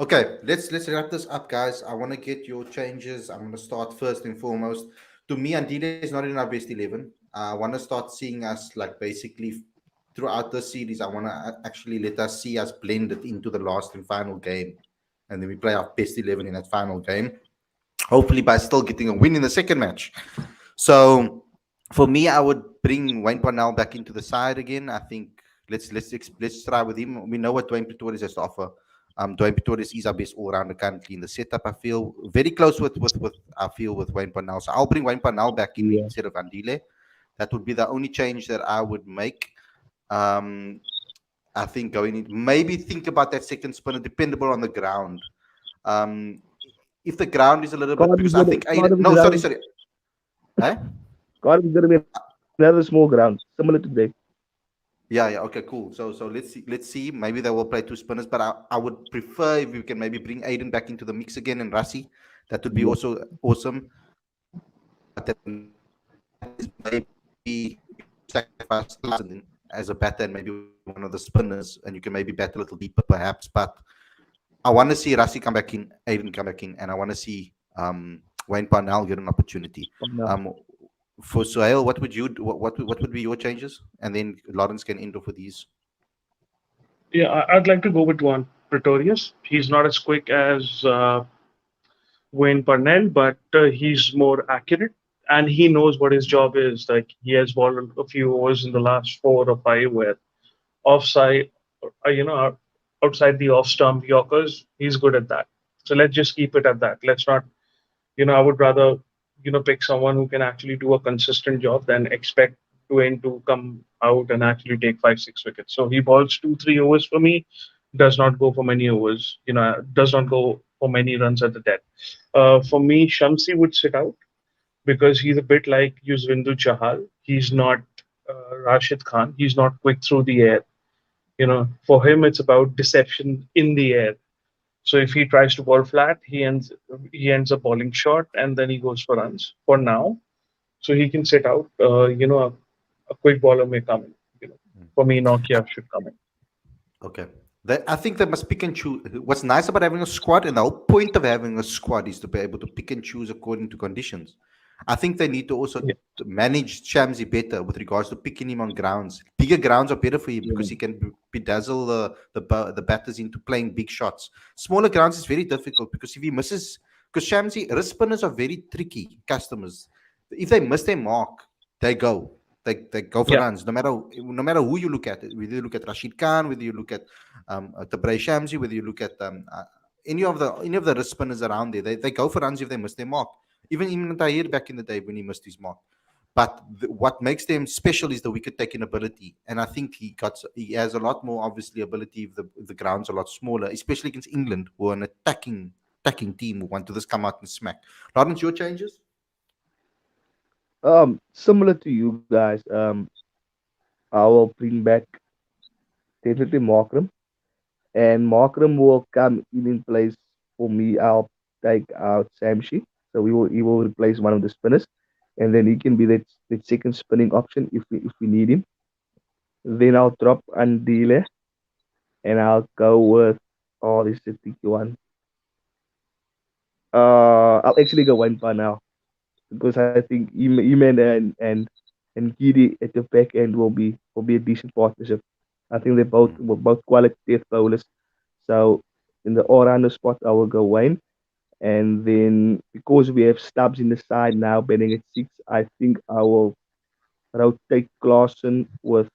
Okay, let's wrap this up, guys. I want to get your changes. I'm going to start first and foremost. To me, Andile is not in our best 11. I want to start seeing us like basically throughout the series. I want to actually let us see us blended into the last and final game, and then we play our best 11 in that final game. Hopefully, by still getting a win in the second match. So for me, I would bring Wayne Parnell back into the side again. I think let's try with him. We know what Dwayne Pretorius has to offer. Dwayne Pretorius is our best all rounder currently in the setup. I feel very close with I feel with Wayne Parnell. So I'll bring Wayne Parnell back in Yeah. instead of Andile. That would be the only change that I would make. Um, I think going in, maybe think about that second spinner, dependable on the ground. Um, if the ground is a little bit, because I think Cardiff no, sorry, ground. sorry, eh? Cardiff is gonna be another small ground, similar to today. Yeah, yeah. Okay, cool. So let's see. Let's see. Maybe they will play two spinners, but I would prefer if you can maybe bring Aiden back into the mix again and Rassi. That would be Yeah. also awesome. That is maybe you sacrifice as a batter and maybe one of the spinners, and you can maybe bat a little deeper perhaps. But I want to see Rassi come back in, Aiden come back in, and I want to see Wayne Parnell get an opportunity. No. Um, for Suhail, what would you do? What would be your changes? And then Lawrence can end off with these. Yeah, I'd like to go with one Pretorius. He's not as quick as Wayne Parnell, but he's more accurate and he knows what his job is. Like he has bowled a few overs in the last 4 or 5 where offside, outside the off stump Yorkers, he's good at that. So let's just keep it at that. Let's not, I would rather, pick someone who can actually do a consistent job than expect Dwayne to come out and actually take 5, 6 wickets. So he bowls 2, 3 overs for me, does not go for many overs, does not go for many runs at the death. For me, Shamsi would sit out because he's a bit like Yuzvindu Chahal. He's not Rashid Khan. He's not quick through the air. For him, it's about deception in the air. So if he tries to ball flat, he ends up bowling short, and then he goes for runs. For now, so he can sit out. A quick bowler may come in. For me, Nokia should come in. Okay. I think they must pick and choose. What's nice about having a squad, and the whole point of having a squad is to be able to pick and choose according to conditions. I think they need to also Yeah, manage Shamsi better with regards to picking him on grounds. Bigger grounds are better for him Yeah. because he can bedazzle the batters into playing big shots. Smaller grounds is very difficult because if he misses, because Shamsi wrist spinners are very tricky customers. If they miss their mark, they go. They go for yeah, runs. No matter who you look at, whether you look at Rashid Khan, whether you look at Tabray Shamsi, whether you look at any of the wrist spinners around there, they go for runs if they miss their mark. Even Imran Tahir back in the day when he missed his mark. But what makes them special is the wicket taking ability, and I think he has a lot more obviously ability if the ground's a lot smaller, especially against England, who are an attacking team who want to just come out and smack. Lawrence, your changes? Similar to you guys. I will bring back definitely Markram, and Markram will come in place for me. I'll take out Samshi, so he will replace one of the spinners, and then he can be that second spinning option if we need him. Then I'll drop Andile, and I'll go with, oh, this is a tricky one. I'll actually go Wampa now because I think Eman and Gidi at the back end will be a decent partnership. I think we're both quality death bowlers. So in the all-rounder spot, I will go Wayne. And then because we have Stubbs in the side now, betting at six, I think I will rotate Clausen with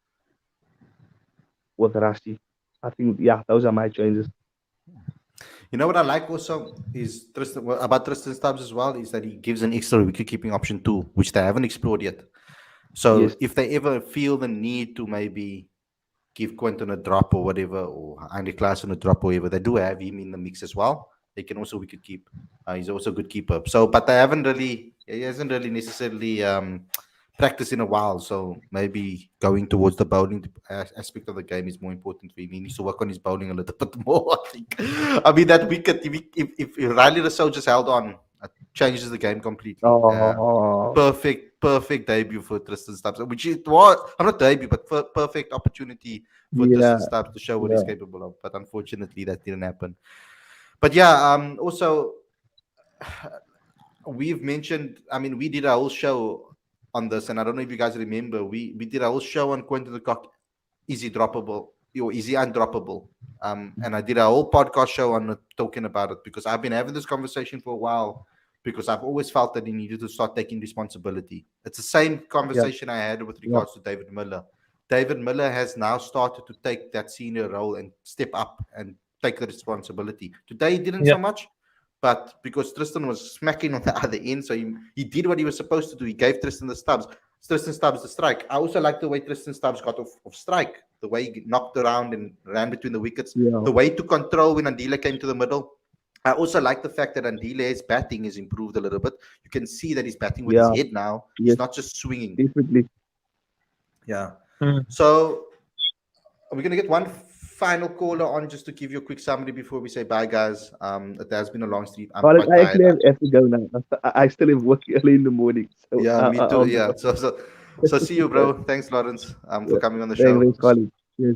Rashi. I think, yeah, those are my changes. You know what I like also is about Tristan Stubbs as well is that he gives an extra wicket keeping option too, which they haven't explored yet. So Yes. if they ever feel the need to maybe give Quentin a drop or whatever, or Andy Klaassen a drop or whatever, they do have him in the mix as well. They can also wicket keep. He's also a good keeper. So, but he hasn't really necessarily practiced in a while. So maybe going towards the bowling aspect of the game is more important for him. He needs to work on his bowling a little bit more, I think. I mean, that wicket, if Riley Rousseau just held on, changes the game completely. Oh, Perfect debut for Tristan Stubbs, which it was. I'm not debut, but perfect opportunity for Tristan yeah, Stubbs to show what he's yeah. capable of. But unfortunately, that didn't happen. But yeah, also we've mentioned. I mean, we did a whole show on this, and I don't know if you guys remember. We did a whole show on Quentin the Cock. Is he droppable or is he undroppable? And I did a whole podcast show on it, talking about it because I've been having this conversation for a while because I've always felt that he needed to start taking responsibility. It's the same Yeah, conversation I had with yeah, regards to David Miller. David Miller has now started to take that senior role and step up and take the responsibility. Today he didn't Yeah, so much, but because Tristan was smacking on the other end, so he did what he was supposed to do. He gave Tristan the stubs. Tristan Stubbs the strike. I also like the way Tristan Stubbs got off strike, the way he knocked around and ran between the wickets, yeah, the way to control when Andile came to the middle. I also like the fact that Andile's batting is improved a little bit. You can see that he's batting with his yeah. head now. He's Yes, not just swinging. definitely. Yeah. mm, So we're going to get one final caller on just to give you a quick summary before we say bye, guys. It has been a long stream. I'm But quite I tired. actually have to go now. I still have work early in the morning, so Yeah, me too. I'll be Yeah. So see you, yeah, bro. Thanks, Lawrence, for yeah. coming on the show. Thanks, Colin. Yes.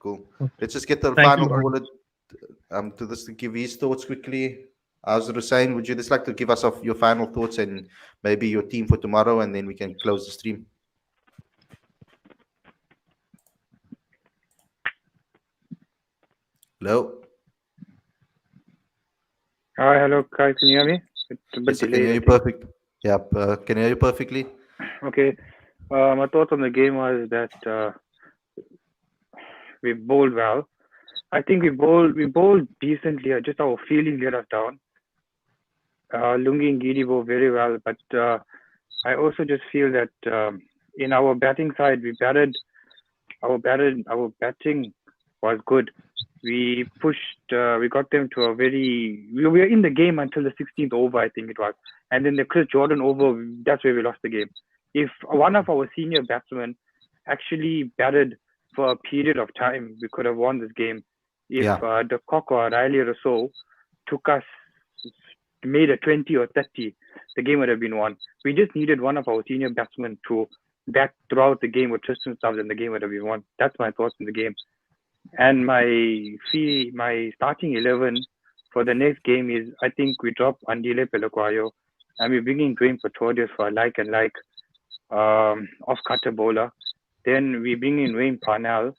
Cool. Let's just get the thank you, final Lord. caller to this to give his thoughts quickly. As Hussein, would you just like to give us your final thoughts and maybe your team for tomorrow, and then we can close the stream? Hello. Hi, hello guys, can you hear me? It's a bit Yes, I can hear delayed, I you think. perfect. Yep, can hear you perfectly. Okay, my thoughts on the game was that we bowled well. I think we bowled decently. Just our fielding let us down. Lungi and Gidi bowled very well, but I also just feel that in our batting side, our batting was good. We pushed, we got them to we were in the game until the 16th over, I think it was. And then the Chris Jordan over, that's where we lost the game. If one of our senior batsmen actually batted for a period of time, we could have won this game. If Yeah. the Cock or Riley or so took us, made a 20 or 30, the game would have been won. We just needed one of our senior batsmen to bat throughout the game with Tristan Stubbs, and the game would have been won. That's my thoughts on the game. And my starting 11 for the next game is, I think we drop Andile Pelakwayo and we bring in Dwayne Pretorius for a like off cutter bowler. Then we bring in Wayne Parnell,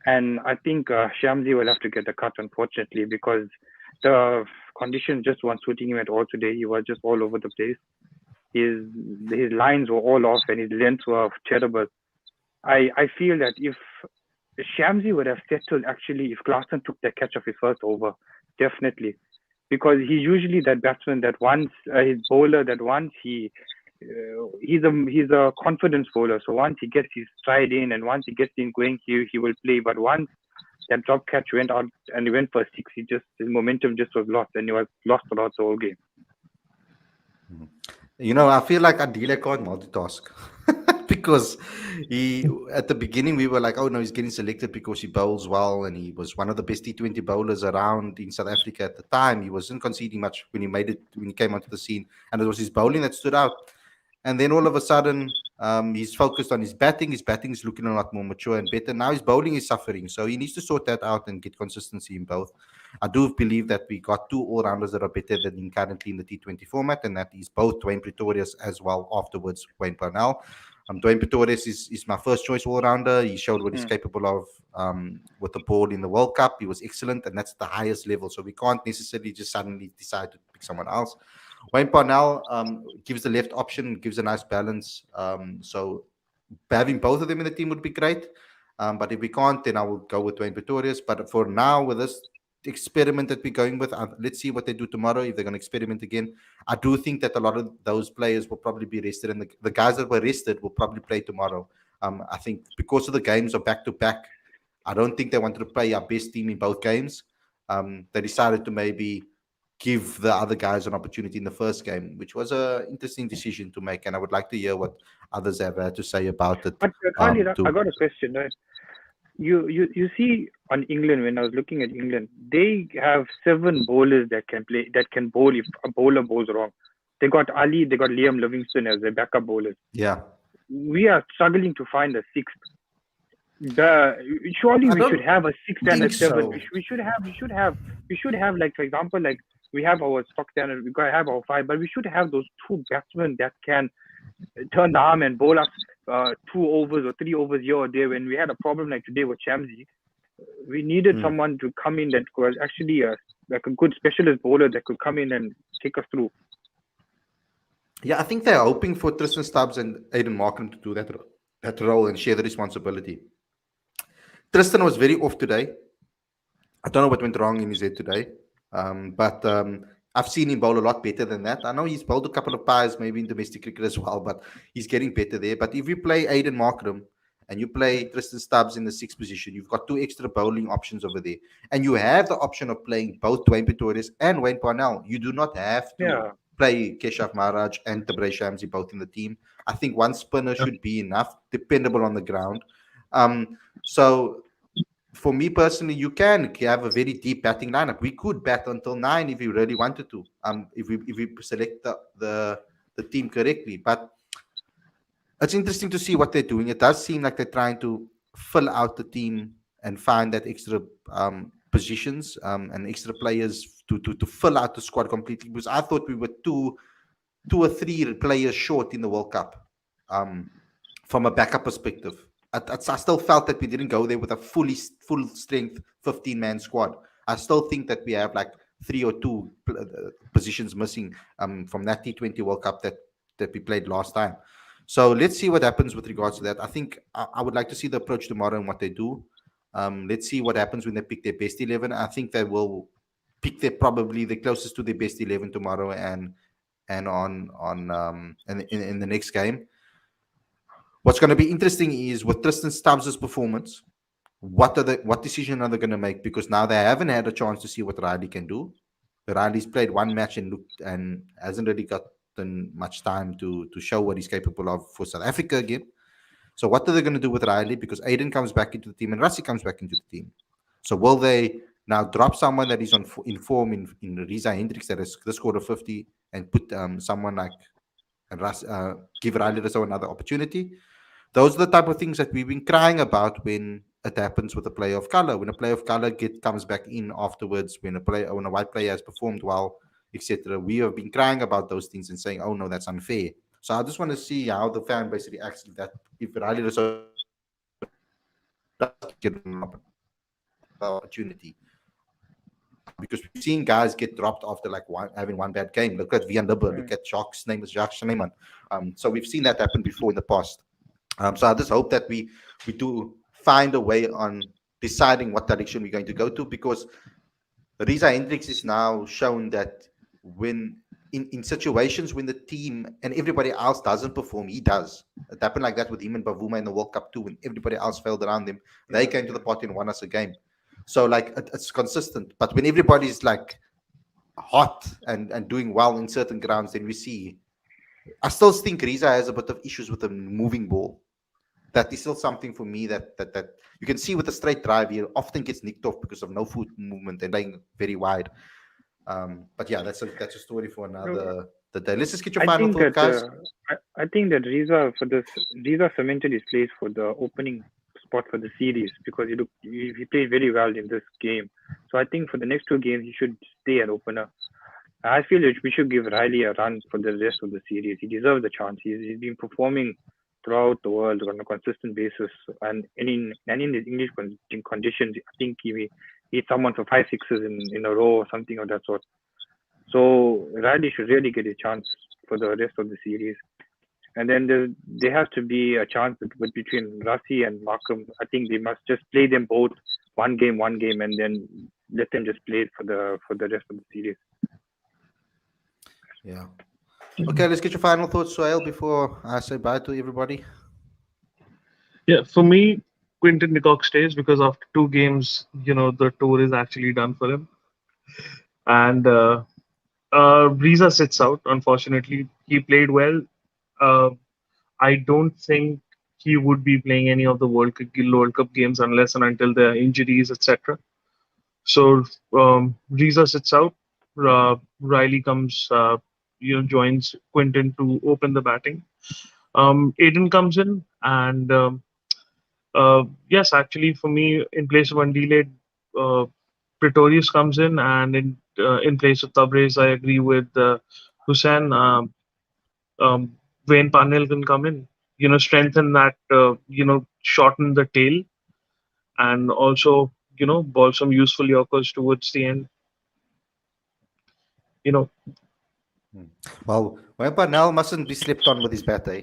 and I think Shamsi will have to get the cut, unfortunately, because the conditions just weren't suiting him at all today. He was just all over the place. His lines were all off and his lengths were terrible. I feel that if Shamsi would have settled actually if Clarkson took the catch of his first over, definitely, because he's usually that batsman that once his bowler that once he's a confidence bowler. So once he gets his stride in and once he gets in going, he will play. But once that drop catch went out and he went for six, his momentum just was lost and he was lost throughout the whole game. You know, I feel like Adile can't multitask because at the beginning, we were like, oh no, he's getting selected because he bowls well and he was one of the best T20 bowlers around in South Africa at the time. He wasn't conceding much when he came onto the scene, and it was his bowling that stood out. And then all of a sudden, he's focused on his batting. His batting is looking a lot more mature and better. Now his bowling is suffering. So he needs to sort that out and get consistency in both. I do believe that we got two all-rounders that are better than currently in the T20 format, and that is both Dwayne Pretorius as well afterwards Wayne Parnell. Dwayne Pretorius is my first choice all-rounder. He showed what he's capable of with the ball in the World Cup. He was excellent, and that's the highest level. So we can't necessarily just suddenly decide to pick someone else. Wayne Parnell gives the left option, gives a nice balance. So having both of them in the team would be great. But if we can't, then I will go with Dwayne Pretorius. But for now, with this experiment that we're going with, let's see what they do tomorrow. If they're going to experiment again, I do think that a lot of those players will probably be rested, and the guys that were rested will probably play tomorrow. I think because of the games are back to back, I don't think they wanted to play our best team in both games. They decided to maybe give the other guys an opportunity in the first game, which was an interesting decision to make. And I would like to hear what others have to say about it. But Khalid, I got a question, right? You see on England, when I was looking at England, they have 7 bowlers that can bowl if a bowler bowls wrong. They got Ali, they got Liam Livingston as their backup bowlers. Yeah. We are struggling to find a 6th. Surely I we should don't have a six and a think seven. so. We should have like, for example, like we have our stock standard, we gotta have our five, but we should have those two batsmen that can turn the arm and bowl us 2 overs or 3 overs here or there. When we had a problem like today with Shamsi, we needed Hmm. someone to come in that was actually like a good specialist bowler that could come in and take us through. Yeah, I think they're hoping for Tristan Stubbs and Aiden Markham to do that role and share the responsibility. Tristan was very off today. I don't know what went wrong in his head today, but I've seen him bowl a lot better than that. I know he's bowled a couple of pies, maybe in domestic cricket as well, but he's getting better there. But if you play Aiden Markram and you play Tristan Stubbs in the sixth position, you've got two extra bowling options over there, and you have the option of playing both Dwayne Pretorius and Wayne Parnell. You do not have to Yeah, play Keshav Maharaj and Tabrei Shamsi both in the team. I think one spinner Yeah. should be enough, dependable on the ground. So for me personally, you can have a very deep batting lineup. We could bat until 9 if we really wanted to. If we select the team correctly. But it's interesting to see what they're doing. It does seem like they're trying to fill out the team and find that extra positions and extra players to fill out the squad completely. Because I thought we were two or three players short in the World Cup um, from a backup perspective. I still felt that we didn't go there with a full strength 15-man squad. I still think that we have like three or two positions missing from that T20 World Cup that we played last time. So let's see what happens with regards to that. I think I would like to see the approach tomorrow and what they do. Let's see what happens when they pick their best 11. I think they will pick their probably the closest to their best 11 tomorrow and on in the next game. What's going to be interesting is with Tristan Stubbs' performance, what decision are they going to make? Because now they haven't had a chance to see what Riley can do. Riley's played one match and looked and hasn't really gotten much time to show what he's capable of for South Africa again. So what are they going to do with Riley? Because Aiden comes back into the team and Rassie comes back into the team. So will they now drop someone that is in form in Riza Hendricks that has the score of 50 and put someone like give Riley Rizzo another opportunity? Those are the type of things that we've been crying about when it happens with a player of color. When a player of color comes back in afterwards, when a white player has performed well, etc. We have been crying about those things and saying, "Oh no, that's unfair." So I just want to see how the fan base reacts to that. If Riley Rizzo does get another opportunity, because we've seen guys get dropped after like having one bad game. Look at Vian Libber, look right. at Jacques' name is Jacques Schneemann. So we've seen that happen before in the past. So I just hope that we do find a way on deciding what direction we're going to go to, because Riza Hendricks is now shown that when in situations when the team and everybody else doesn't perform, he does. It happened like that with him and Bavuma in the World Cup too. When everybody else failed around them, they Yeah, came to yeah. the party and won us a game. So like it's consistent. But when everybody's like hot and doing well in certain grounds, then we see. I still think Riza has a bit of issues with the moving ball. That is still something for me that you can see with the straight drive here often gets nicked off because of no foot movement and playing very wide. But yeah, that's a story for No, another the day. Let's just get your I final think thought, that guys. I think that Riza cemented his place for the opening spot for the series because he played very well in this game. So I think for the next two games he should stay an opener. I feel that we should give Riley a run for the rest of the series. He deserves the chance. He's been performing throughout the world on a consistent basis, and in the English conditions, I think he's someone for five sixes in a row or something of that sort. So Riley should really get a chance for the rest of the series. And then there has to be a chance between Rassi and Markham. I think they must just play them both one game, and then let them just play it for the rest of the series. Yeah. Okay, let's get your final thoughts, Sohail, before I say bye to everybody. Yeah, for me, Quinton de Kock stays because after two games, the tour is actually done for him. And Riza sits out, unfortunately. He played well. Uh, I don't think he would be playing any of the World Cup games unless and until there are injuries, etc. So Riza sits out. Riley comes, joins Quinton to open the batting. Aiden comes in, and Yes, actually, for me, in place of Undile, uh, Pretorius comes in, and in place of Tabriz, I agree with Hussein. Wayne Parnell can come in, strengthen that, shorten the tail, and also, ball some useful Yorkers towards the end. You know, Hmm. Well, Parnell mustn't be slept on with his bat. Eh?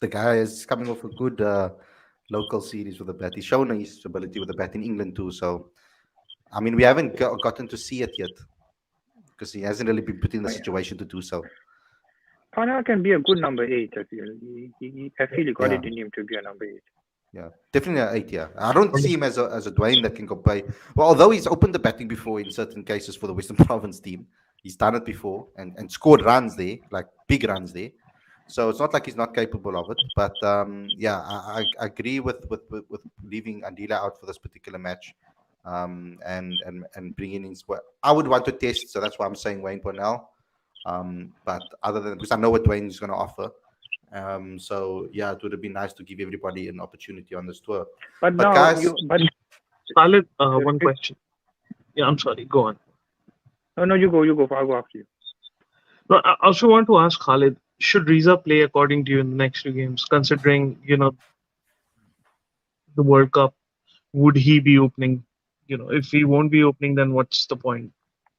The guy is coming off a good local series with the bat. He's shown his ability with the bat in England too. So, I mean, we haven't gotten to see it yet because he hasn't really been put in the But situation to do so. Pana can be a good number 8. I feel. I feel he got Yeah. it in him to be a number 8. Yeah, definitely an 8. Yeah, I don't see him as a Dwayne that can go play. Well, although he's opened the batting before in certain cases for the Western Province team, he's done it before and scored runs there, like big runs there. So it's not like he's not capable of it. But yeah, I agree with leaving Andila out for this particular match, and bringing in. I would want to test, so that's why I'm saying Wayne Parnell. But other than because I know what Dwayne is going to offer. So yeah, it would have been nice to give everybody an opportunity on this tour. But But now guys, you, but Khalid, the one question. Yeah, I'm sorry. Go on. no, you go, I'll go after you. No, I also want to ask Khalid, should Riza play according to you in the next two games, considering, the World Cup? Would he be opening? If he won't be opening, then what's the point?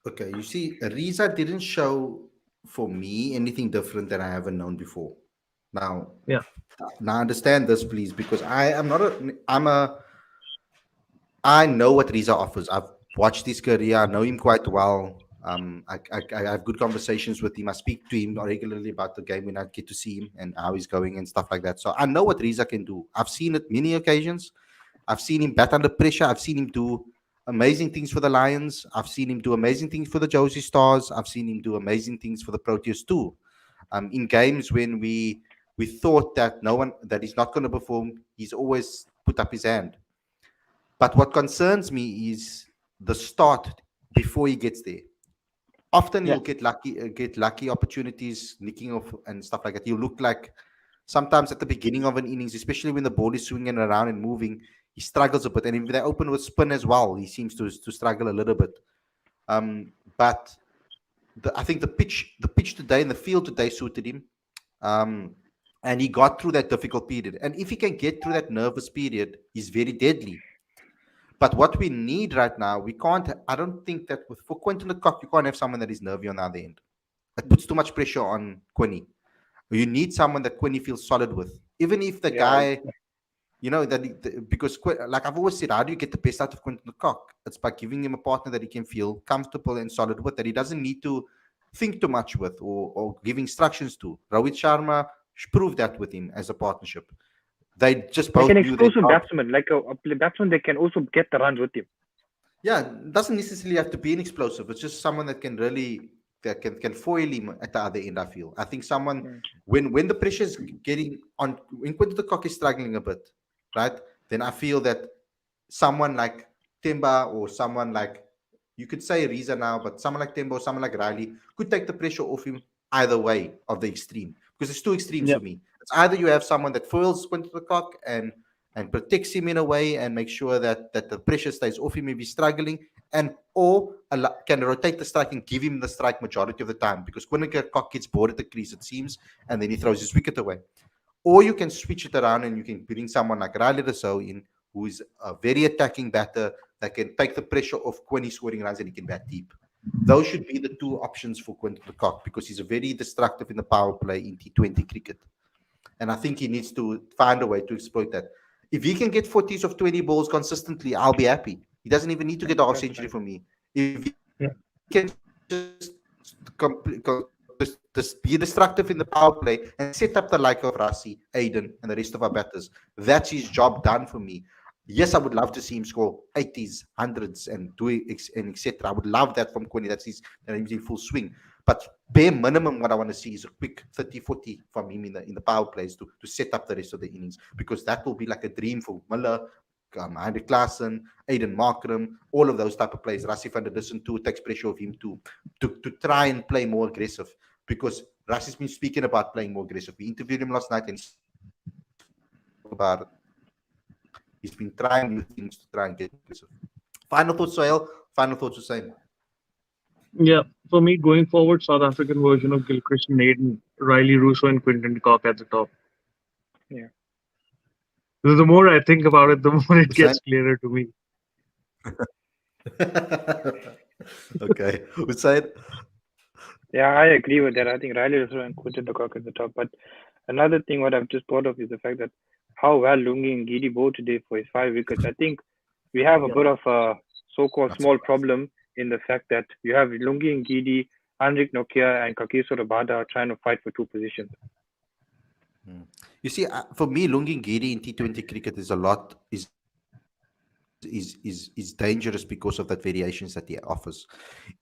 okay, you see, Riza didn't show for me anything different than I haven't known before. Now, Yeah. now understand this, please, because I know what Riza offers. I've watched his career. I know him quite well. I have good conversations with him. I speak to him regularly about the game when I get to see him and how he's going and stuff like that. So I know what Riza can do. I've seen it many occasions. I've seen him bat under pressure. I've seen him do amazing things for the Lions. I've seen him do amazing things for the Josie Stars. I've seen him do amazing things for the Proteas too. In games when we thought that no one that he's not going to perform, he's always put up his hand. But what concerns me is the start before he gets there. Often Yeah, he'll get lucky opportunities, nicking off and stuff like that. He'll look like sometimes at the beginning of an innings, especially when the ball is swinging around and moving, he struggles a bit. And if they open with spin as well, he seems to struggle a little bit. But I think the pitch today and the field today suited him. Um, and he got through that difficult period. And if he can get through that nervous period, he's very deadly. But what we need right now, we can't. I don't think that for Quentin Lecoq, you can't have someone that is nervy on the other end. It puts too much pressure on Quinny. You need someone that Quinny feels solid with, even if the Yeah, guy, because like I've always said, how do you get the best out of Quentin Lecoq? It's by giving him a partner that he can feel comfortable and solid with, that he doesn't need to think too much with or give instructions to. Rohit Sharma proved that with him as a partnership. They just like an both knew their explosive job. batsman, like a batsman that can also get the runs with him. Yeah, it doesn't necessarily have to be an explosive. It's just someone that can really that can foil him at the other end. I feel. I think someone Mm. when the pressure is getting on when Quinton de Kock is struggling a bit, right? Then I feel that someone like Timba or someone like you could say Riza now, but someone like Timba or someone like Riley could take the pressure off him either way of the extreme because there's two extremes yeah, for me. It's either you have someone that foils Quinton de Kock and protects him in a way and make sure that the pressure stays off him if he's struggling, and or can rotate the strike and give him the strike majority of the time because Quinton de Kock gets bored at the crease, it seems, and then he throws his wicket away. Or you can switch it around and you can bring someone like Riley Rousseau in, who is a very attacking batter that can take the pressure off Quinny scoring runs and he can bat deep. Those should be the two options for Quinton de Kock because he's a very destructive in the power play in T20 cricket. And I think he needs to find a way to exploit that. If he can get 40s of 20 balls consistently, I'll be happy. He doesn't even need to get a half That's century right. from me. If he can Yeah. just be destructive in the power play and set up the like of Rassi, Aiden, and the rest of our batters, that's his job done for me. Yes, I would love to see him score 80s, 100s, and do it, and etc. I would love that from Quinny. He's in full swing. But bare minimum, what I want to see is a quick 30, 40 from him in the power plays to set up the rest of the innings because that will be like a dream for Miller, Heinrich Klaassen, Aiden Markram, all of those type of players. Rassi van der Dussen too takes pressure of him too to try and play more aggressive because Rassi's been speaking about playing more aggressive. We interviewed him last night and he spoke about it. He He's been trying new things to try and get inclusive. Final thoughts, Sohail? Final thoughts, Hussein? Yeah, for me, going forward, South African version of Gilchrist, Naden, Riley Russo, and Quinton de Kock at the top. Yeah. The more I think about it, the more it Hussein? gets clearer to me. Okay. Hussein? Yeah, I agree with that. I think Riley Russell and Quinton de Kock at the top. But another thing, what I've just thought of is the fact that how well Lungi and Gidi bowled today for his 5 wickets. I think we have a Yeah. bit of a so-called Not small surprised. problem in the fact that you have Lungi and Gidi, Andrik Nokia, and Kagiso Rabada trying to fight for 2 positions. You see, for me, Lungi Ngidi in T20 cricket is a lot is dangerous because of that variations that he offers.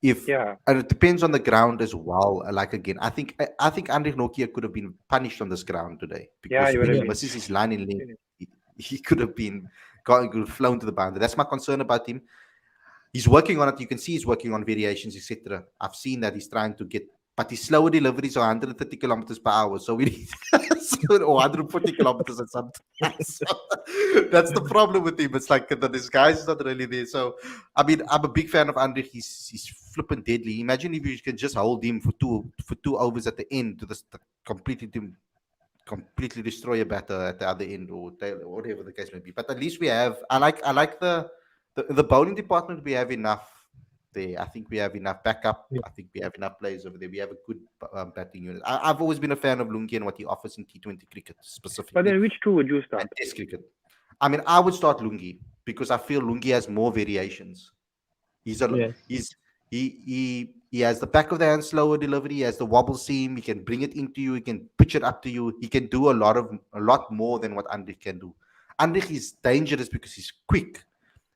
If Yeah, and it depends on the ground as well. Like again, I think Andrej Nokia could have been punished on this ground today yeah, because he would when have he Yeah. been. misses his line in length, he could have been got flown to the boundary. That's my concern about him. He's working on it. You can see he's working on variations, etc. I've seen that he's trying to get, but his slower deliveries are 130 kilometers per hour. So we need or 140 kilometers or something. So that's the problem with him. It's like the disguise is not really there. So I mean, I'm a big fan of Andre. He's flipping deadly. Imagine if you can just hold him for two overs at the end to completely destroy a batter at the other end or whatever the case may be. But at least we have. I like the bowling department. We have enough there. I think we have enough backup. Yeah. I think we have enough players over there. We have a good batting unit. I've always been a fan of Lungi and what he offers in T20 cricket But specifically then which two would you and start? Test cricket. I mean, I would start Lungi because I feel Lungi has more variations. He's a Yes. he has the back of the hand slower delivery. He has the wobble seam. He can bring it into you. He can pitch it up to you. He can do a lot more than what Andrich can do. Andrich is dangerous because he's quick,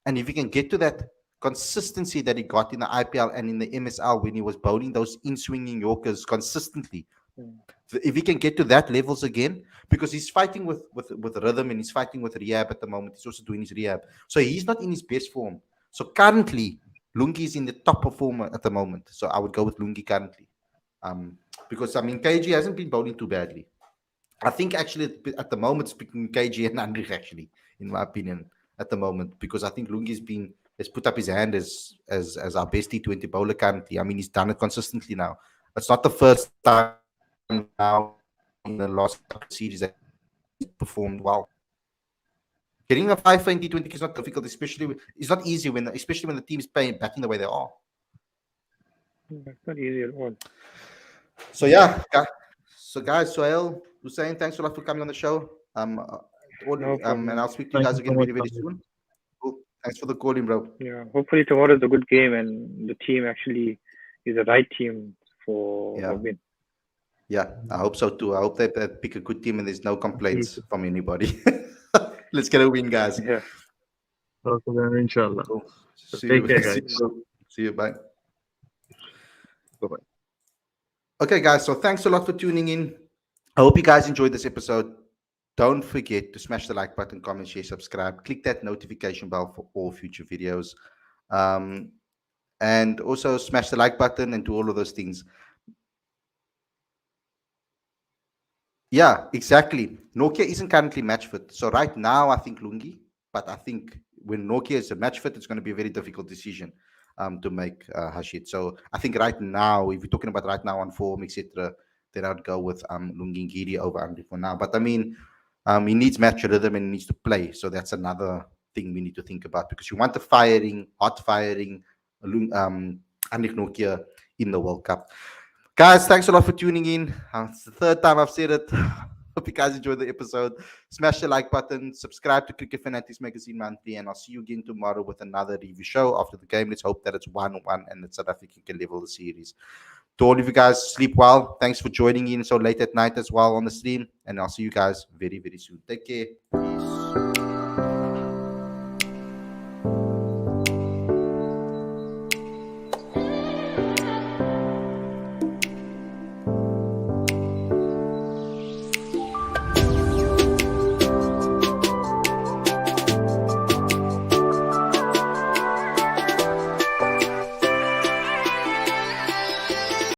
and if he can get to that consistency that he got in the IPL and in the MSL when he was bowling those in swinging Yorkers consistently, Hmm. if he can get to that levels again, because he's fighting with rhythm and he's fighting with rehab at the moment. He's also doing his rehab, so he's not in his best form. So currently, Lungi is in the top performer at the moment. So I would go with Lungi currently, because I mean KG hasn't been bowling too badly. I think actually at the moment, speaking KG and Andrich actually, in my opinion, at the moment, because I think Lungi's been has put up his hand as our best T20 bowler currently. I mean, he's done it consistently now. It's not the first time now in the last couple of series that he's performed well. Getting a 5 in T20 is not difficult, it's not easy especially when the team is playing batting the way they are. That's not easy at all. So yeah, so guys, Sohail, Hussein, thanks a lot for coming on the show. No And problem. I'll speak to you Thank guys you so again much, very, very Sanjay. soon. Cool. Thanks for the calling, bro. Yeah, hopefully tomorrow is a good game and the team actually is the right team for a Yeah, win. yeah, I hope so too. I hope they pick a good team and there's no complaints Absolutely. from anybody. Let's get a win, guys. Yeah. Okay, then, inshallah. Cool. So See take you. care, See guys. you. See you. Bye. Bye bye. Okay, guys. So thanks a lot for tuning in. I hope you guys enjoyed this episode. Don't forget to smash the like button, comment, share, subscribe. Click that notification bell for all future videos. Um, and also smash the like button and do all of those things. Yeah, exactly. Nokia isn't currently match fit. So right now, I think Lungi, but I think when Nokia is a match fit, it's going to be a very difficult decision to make Hashid. So I think right now, if you're talking about right now on form, etc., then I'd go with Lungi Ngidi over Andy for now. But I mean, he needs match rhythm and he needs to play. So that's another thing we need to think about because you want the hot firing Andy Nokia in the World Cup. Guys, thanks a lot for tuning in. It's the third time I've said it. Hope you guys enjoyed the episode. Smash the like button, subscribe to Cricket Fanatics Magazine Monthly, and I'll see you again tomorrow with another review show after the game. Let's hope that it's 1-1 and that South Africa can level the series. To all of you guys, sleep well. Thanks for joining in so late at night as well on the stream, and I'll see you guys very, very soon. Take care. Peace.